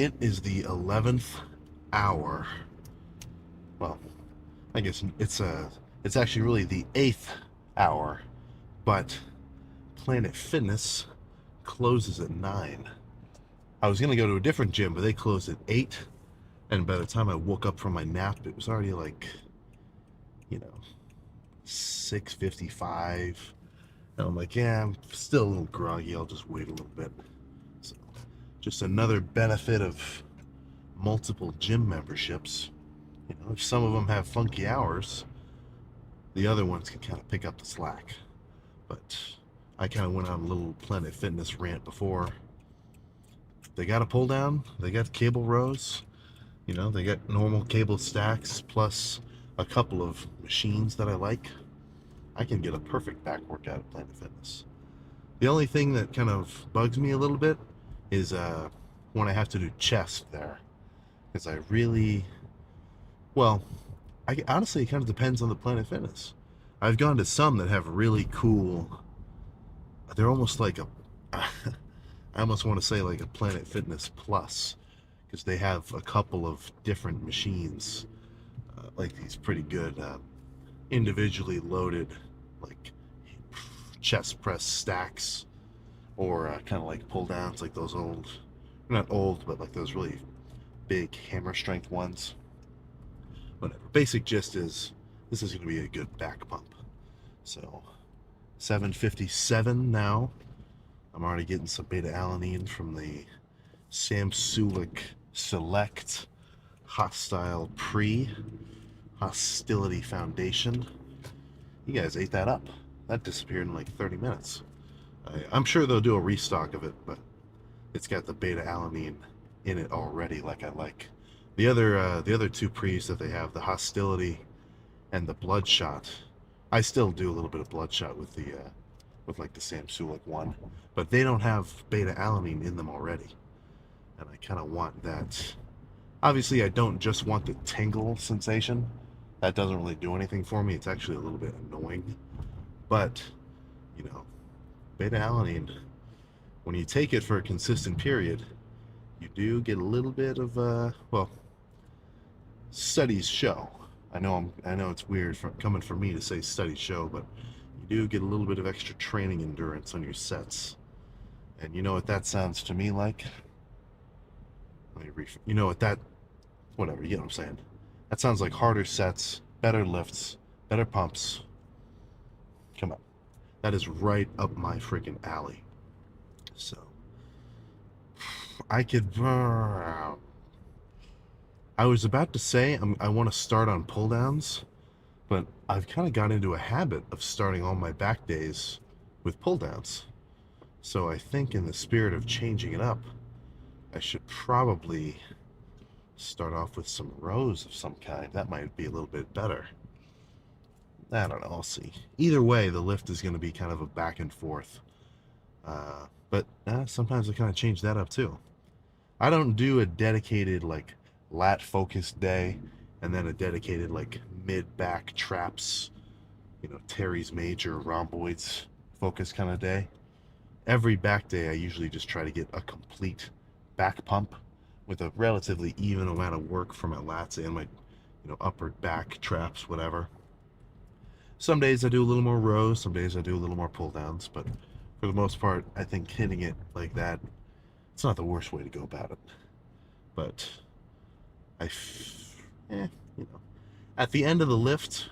It is the 11th hour. Well, I guess it's actually really the 8th hour, but Planet Fitness closes at 9. I was gonna go to a different gym, but they closed at 8, and by the time I woke up from my nap, it was already like, you know, 6:55. And I'm like, yeah, I'm still a little groggy. I'll just wait a little bit. So, just another benefit of multiple gym memberships. If some of them have funky hours, the other ones can kind of pick up the slack. But I kind of went on a little Planet Fitness rant before. They got a pull down, they got cable rows, they got normal cable stacks plus a couple of machines that I like. I can get a perfect back workout at Planet Fitness. The only thing that kind of bugs me a little bit is when I have to do chest there. Because I really, well, honestly, it kind of depends on the Planet Fitness. I've gone to some that have really cool, they're almost like a, I almost want to say like a Planet Fitness Plus, because they have a couple of different machines, like these pretty good individually loaded, like chest press stacks, or kind of like pull downs, like those old, not old, but like those really big hammer strength ones. Whatever. Basic gist is this is going to be a good back pump. So 7:57 now. I'm already getting some beta alanine from the Sam Sulek Select Hostile Pre Hostility Foundation. You guys ate that up. That disappeared in like 30 minutes. I'm sure they'll do a restock of it, but it's got the beta alanine in it already, like I like. The other two pre's that they have, the Hostility and the Bloodshot. I still do a little bit of Bloodshot with the with like the Sam Sulek one, but they don't have beta alanine in them already, and I kind of want that. Obviously, I don't just want the tingle sensation. That doesn't really do anything for me. It's actually a little bit annoying, but you know, beta alanine, when you take it for a consistent period, you do get a little bit of well, studies show. I know it's weird coming from me to say studies show, but you do get a little bit of extra training endurance on your sets. And you know what that sounds to me like? You know what that, whatever, you know what I'm saying. That sounds like harder sets, better lifts, better pumps. Come on. That is right up my freaking alley. So I could I was about to say I want to start on pull downs, but I've kind of got into a habit of starting all my back days with pull downs. So I think in the spirit of changing it up, I should probably start off with some rows of some kind. That might be a little bit better. I don't know. I'll see. Either way, the lift is going to be kind of a back and forth. But sometimes I kind of change that up too. I don't do a dedicated like lat focused day and then a dedicated like mid back traps, Terry's major rhomboids focus kind of day. Every back day, I usually just try to get a complete back pump with a relatively even amount of work for my lats and my, upper back traps, whatever. Some days I do a little more rows, some days I do a little more pull downs, but for the most part, I think hitting it like that, it's not the worst way to go about it. But you know, at the end of the lift,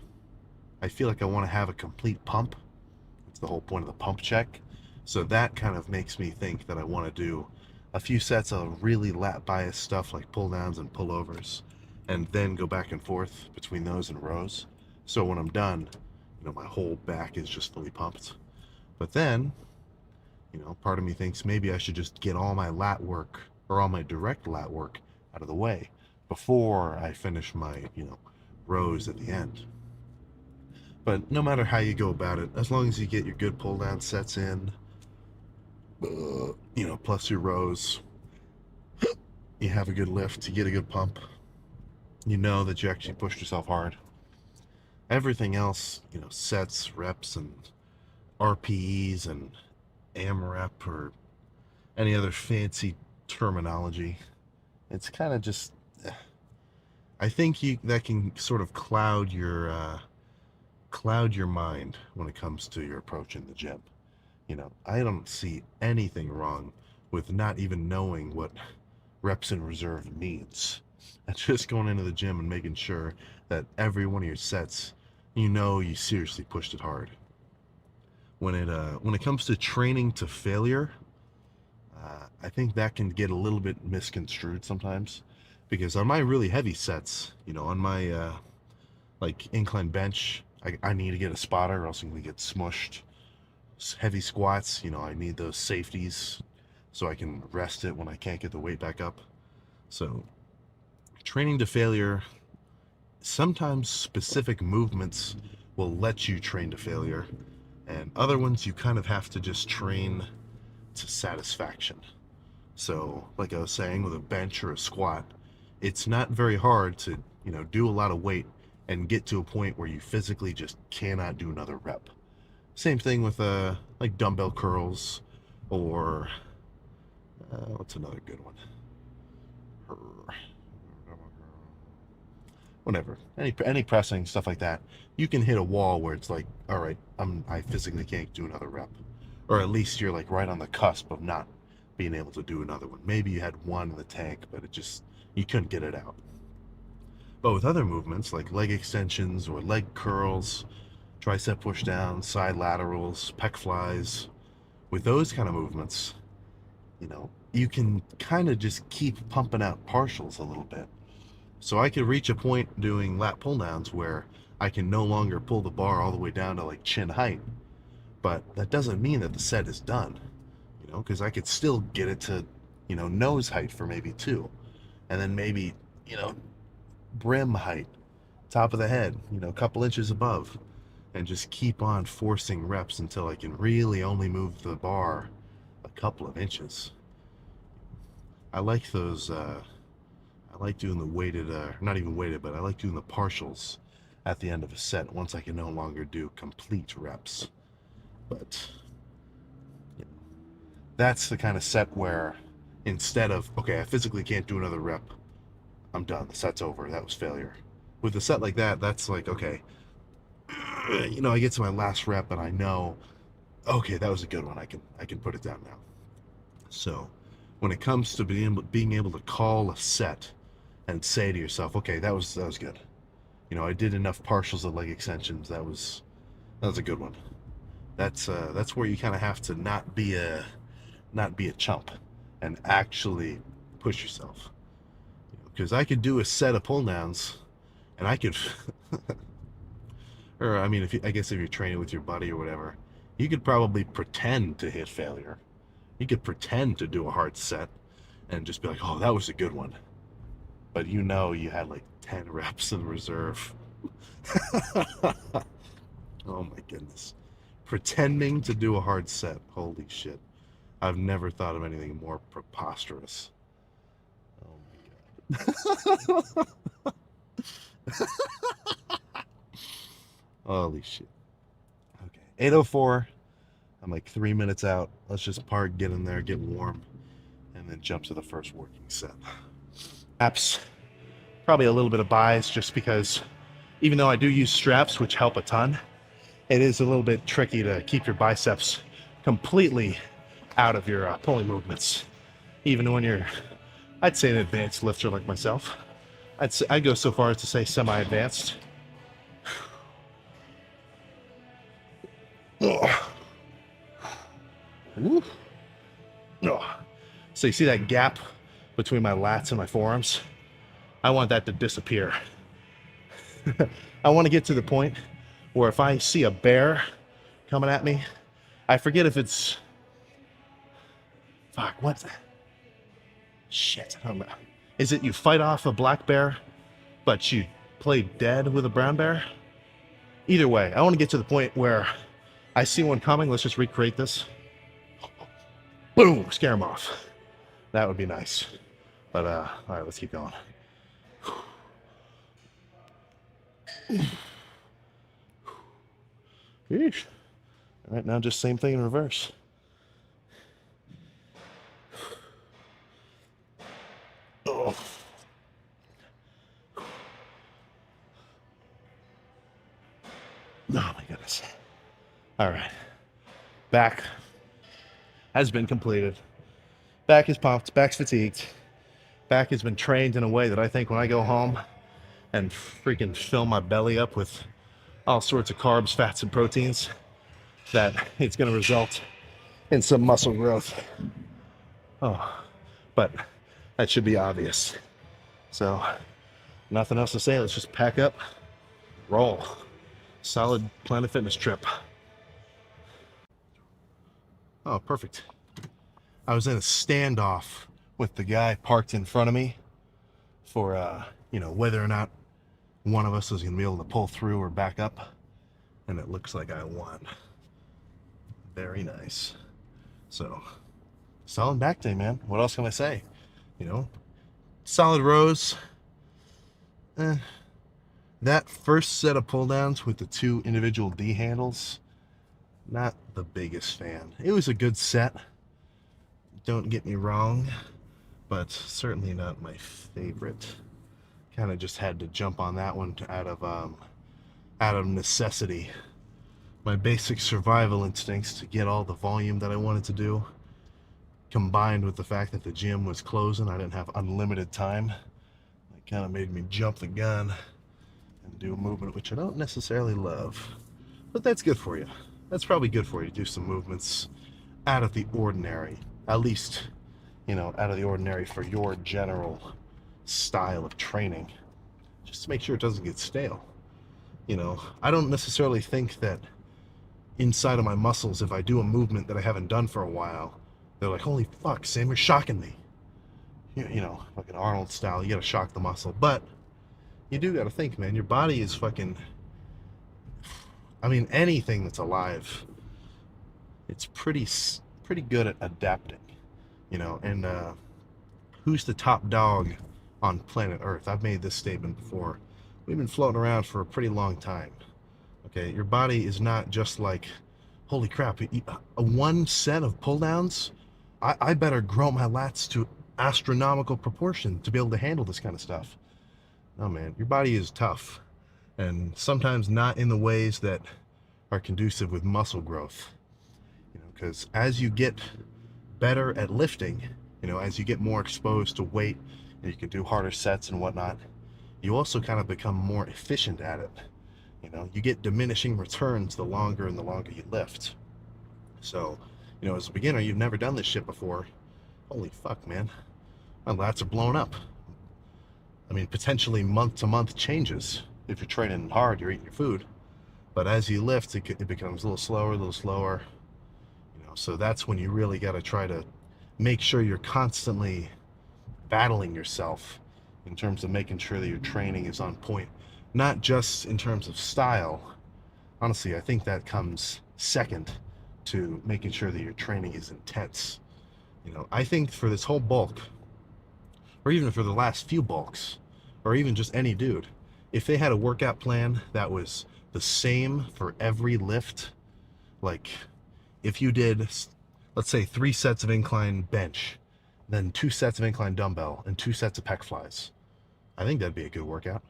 I feel like I want to have a complete pump. It's the whole point of the pump check. So that kind of makes me think that I want to do a few sets of really lat bias stuff like pull downs and pullovers, and then go back and forth between those and rows. So when I'm done, my whole back is just fully pumped. But then, part of me thinks maybe I should just get all my lat work or all my direct lat work out of the way before I finish my, rows at the end. But no matter how you go about it, as long as you get your good pull down sets in, plus your rows, you have a good lift, you get a good pump, you know that you actually pushed yourself hard. Everything else, sets, reps, and RPEs and AMREP or any other fancy terminology, It's kind of just, I think that can sort of cloud your mind when it comes to your approach in the gym. I don't see anything wrong with not even knowing what reps in reserve means. That's just going into the gym and making sure that every one of your sets, you seriously pushed it hard. When it comes to training to failure, I think that can get a little bit misconstrued sometimes, because on my really heavy sets, on my like incline bench, I need to get a spotter or else I'm gonna get smushed. Heavy squats, I need those safeties so I can rest it when I can't get the weight back up. So training to failure, sometimes specific movements will let you train to failure, and other ones you kind of have to just train to satisfaction. So like I was saying, with a bench or a squat, it's not very hard to do a lot of weight and get to a point where you physically just cannot do another rep. Same thing with like dumbbell curls, or what's another good one? Whatever, any pressing stuff like that. You can hit a wall where it's like, all right, I physically can't do another rep, or at least you're like right on the cusp of not being able to do another one. Maybe you had one in the tank, but you couldn't get it out. But with other movements like leg extensions or leg curls, tricep push downs, side laterals, pec flies, with those kind of movements, you can kind of just keep pumping out partials a little bit. So I could reach a point doing lat pull downs where I can no longer pull the bar all the way down to like chin height, but that doesn't mean that the set is done, because I could still get it to, nose height for maybe two, and then maybe, brim height, top of the head, a couple inches above, and just keep on forcing reps until I can really only move the bar a couple of inches. I like those, I like doing the weighted, not even weighted, but I like doing the partials at the end of a set once I can no longer do complete reps. But that's the kind of set where instead of, okay, I physically can't do another rep, I'm done, the set's over, that was failure. With a set like that, that's like, okay, I get to my last rep and I know, okay, that was a good one, I can put it down now. So when it comes to being able to call a set and say to yourself, okay, that was good. I did enough partials of leg extensions. That was a good one. That's where you kind of have to not be a chump and actually push yourself. Because I could do a set of pull downs, and I could, or I mean, I guess if you're training with your buddy or whatever, you could probably pretend to hit failure. You could pretend to do a hard set and just be like, oh, that was a good one. But you had like 10 reps in reserve. Oh my goodness. Pretending to do a hard set. Holy shit. I've never thought of anything more preposterous. Oh my god. Holy shit. Okay. 8:04. I'm like 3 minutes out. Let's just park, get in there, get warm, and then jump to the first working set. Apps. Probably a little bit of bias just because even though I do use straps, which help a ton, it is a little bit tricky to keep your biceps completely out of your pulling movements. Even when you're, I'd say, an advanced lifter like myself. I'd go so far as to say semi-advanced. Oh. So you see that gap between my lats and my forearms? I want that to disappear. I want to get to the point where if I see a bear coming at me, I forget if it's, fuck, what's that? Shit, I don't know. Is it you fight off a black bear, but you play dead with a brown bear? Either way, I want to get to the point where I see one coming. Let's just recreate this. Boom, scare him off. That would be nice. But, all right, let's keep going. Yeesh. All right, now just same thing in reverse. Oh. Oh my goodness. All right. Back has been completed. Back is pumped. Back's fatigued. Back has been trained in a way that I think when I go home and freaking fill my belly up with all sorts of carbs, fats, and proteins, that it's going to result in some muscle growth. Oh, but that should be obvious. So, nothing else to say. Let's just pack up, roll. Solid Planet Fitness trip. Oh, perfect. I was in a standoff with the guy parked in front of me for, whether or not one of us was going to be able to pull through or back up. And it looks like I won. Very nice. So, solid back day, man. What else can I say? Solid rows. That first set of pull downs with the 2 individual D handles, not the biggest fan. It was a good set, don't get me wrong, but certainly not my favorite. Kind of just had to jump on that one out of necessity. My basic survival instincts to get all the volume that I wanted to do, combined with the fact that the gym was closing, I didn't have unlimited time. It kind of made me jump the gun and do a movement which I don't necessarily love, but that's good for you. That's probably good for you to do some movements out of the ordinary, at least out of the ordinary for your general style of training, just to make sure it doesn't get stale. I don't necessarily think that inside of my muscles, if I do a movement that I haven't done for a while, they're like, holy fuck, Sam, you're shocking me. Like an Arnold style, you gotta shock the muscle. But you do gotta think, man, your body is fucking, anything that's alive, it's pretty good at adapting, and who's the top dog on planet Earth? I've made this statement before. We've been floating around for a pretty long time. Okay, your body is not just like, holy crap, a one set of pull downs, I better grow my lats to astronomical proportion to be able to handle this kind of stuff. No, man, your body is tough, and sometimes not in the ways that are conducive with muscle growth. Because as you get better at lifting, as you get more exposed to weight, and you can do harder sets and whatnot, you also kind of become more efficient at it. You get diminishing returns the longer and the longer you lift. So, as a beginner, you've never done this shit before. Holy fuck, man. My lats are blown up. Potentially month to month changes. If you're training hard, you're eating your food. But as you lift, it becomes a little slower. So that's when you really got to try to make sure you're constantly battling yourself in terms of making sure that your training is on point. Not just in terms of style. Honestly, I think that comes second to making sure that your training is intense. I think for this whole bulk, or even for the last few bulks, or even just any dude, if they had a workout plan that was the same for every lift, like if you did, let's say 3 sets of incline bench, then 2 sets of incline dumbbell, and 2 sets of pec flies, I think that'd be a good workout.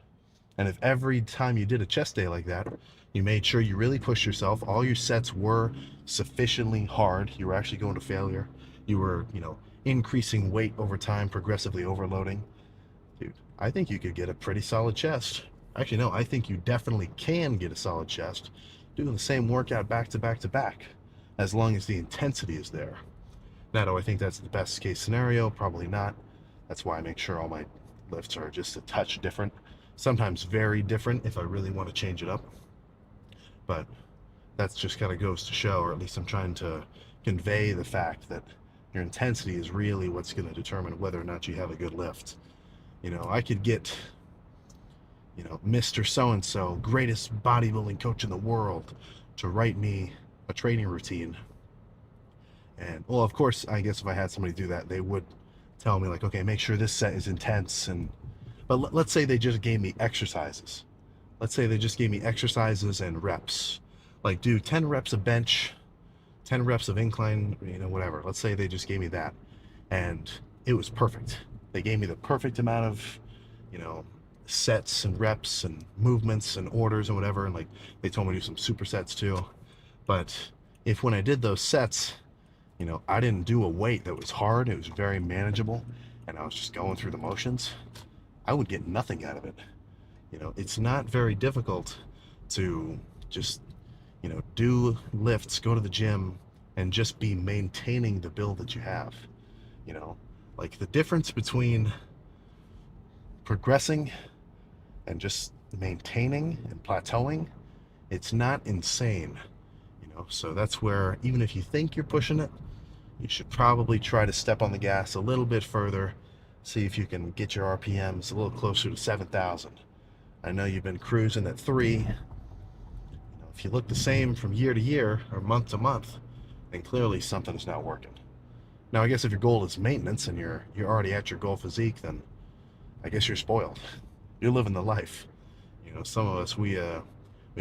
And if every time you did a chest day like that, you made sure you really pushed yourself, all your sets were sufficiently hard, you were actually going to failure, you were, increasing weight over time, progressively overloading, dude, I think you could get a pretty solid chest. Actually, no, I think you definitely can get a solid chest doing the same workout back to back to back, as long as the intensity is there. Now, do I think that's the best case scenario? Probably not. That's why I make sure all my lifts are just a touch different, sometimes very different if I really want to change it up. But that's just kind of goes to show, or at least I'm trying to convey the fact that your intensity is really what's going to determine whether or not you have a good lift. I could get, Mr. So-and-so, greatest bodybuilding coach in the world, to write me a training routine. And, well, of course, I guess if I had somebody do that, they would tell me, like, okay, make sure this set is intense. But let's say they just gave me exercises. Let's say they just gave me exercises and reps. Like, do 10 reps of bench, 10 reps of incline, whatever. Let's say they just gave me that. And it was perfect. They gave me the perfect amount of, sets and reps and movements and orders and whatever. And like they told me to do some supersets too. But if when I did those sets, I didn't do a weight that was hard, it was very manageable, and I was just going through the motions, I would get nothing out of it. It's not very difficult to just, do lifts, go to the gym, and just be maintaining the build that you have. Like the difference between progressing and just maintaining and plateauing, it's not insane. So that's where, even if you think you're pushing it, you should probably try to step on the gas a little bit further, see if you can get your RPMs a little closer to 7,000. I know you've been cruising at 3. If you look the same from year to year or month to month, then clearly something's not working. Now, I guess if your goal is maintenance and you're already at your goal physique, then I guess you're spoiled. You're living the life. Some of us, we've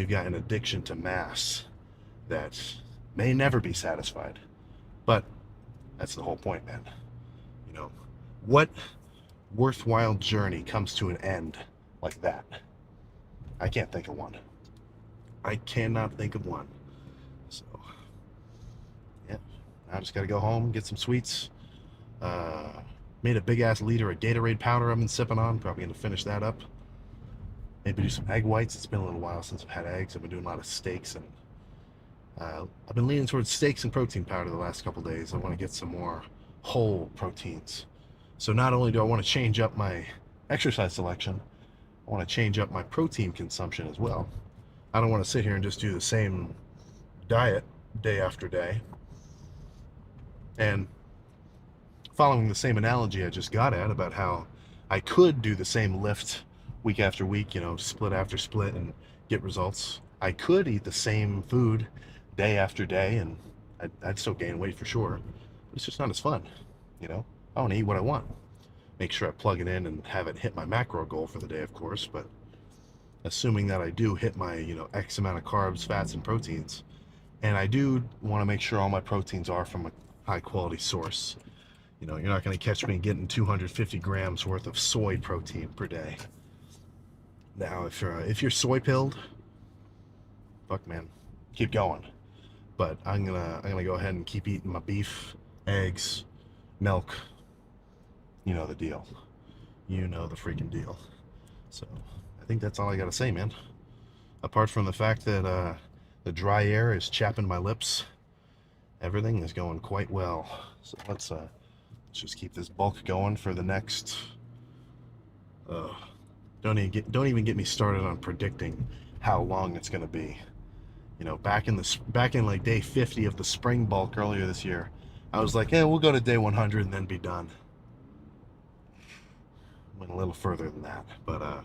got an addiction to mass that may never be satisfied. But that's the whole point, man. What worthwhile journey comes to an end like that? I can't think of one. I cannot think of one. So, yeah, I just got to go home, get some sweets. Made a big ass liter of Gatorade powder I've been sipping on. Probably going to finish that up. Maybe do some egg whites. It's been a little while since I've had eggs. I've been doing a lot of steaks, and I've been leaning towards steaks and protein powder the last couple days. I want to get some more whole proteins. So not only do I want to change up my exercise selection, I want to change up my protein consumption as well. I don't want to sit here and just do the same diet day after day. And following the same analogy I just got at about how I could do the same lift week after week, split after split, and get results. I could eat the same food day after day, and I'd still gain weight for sure. But it's just not as fun. I want to eat what I want. Make sure I plug it in and have it hit my macro goal for the day, of course. But assuming that I do hit my, X amount of carbs, fats, and proteins, and I do want to make sure all my proteins are from a high quality source. You're not going to catch me getting 250 grams worth of soy protein per day. Now, if you're soy pilled, fuck man, keep going. But I'm gonna go ahead and keep eating my beef, eggs, milk. You know the deal. You know the freaking deal. So I think that's all I gotta say, man. Apart from the fact that the dry air is chapping my lips, everything is going quite well. So let's just keep this bulk going for the next. Don't even get me started on predicting how long it's gonna be. Back in like day 50 of the spring bulk earlier this year, I was like, we'll go to day 100 and then be done. Went a little further than that, but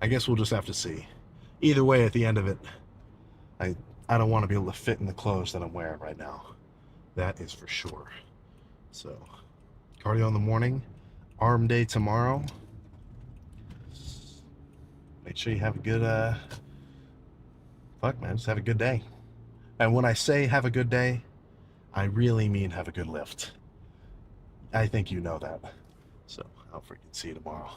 I guess we'll just have to see. Either way, at the end of it, I don't want to be able to fit in the clothes that I'm wearing right now. That is for sure. So, cardio in the morning, arm day tomorrow. Make sure you have a good, just have a good day. And when I say have a good day, I really mean have a good lift. I think you know that. So I'll freaking see you tomorrow.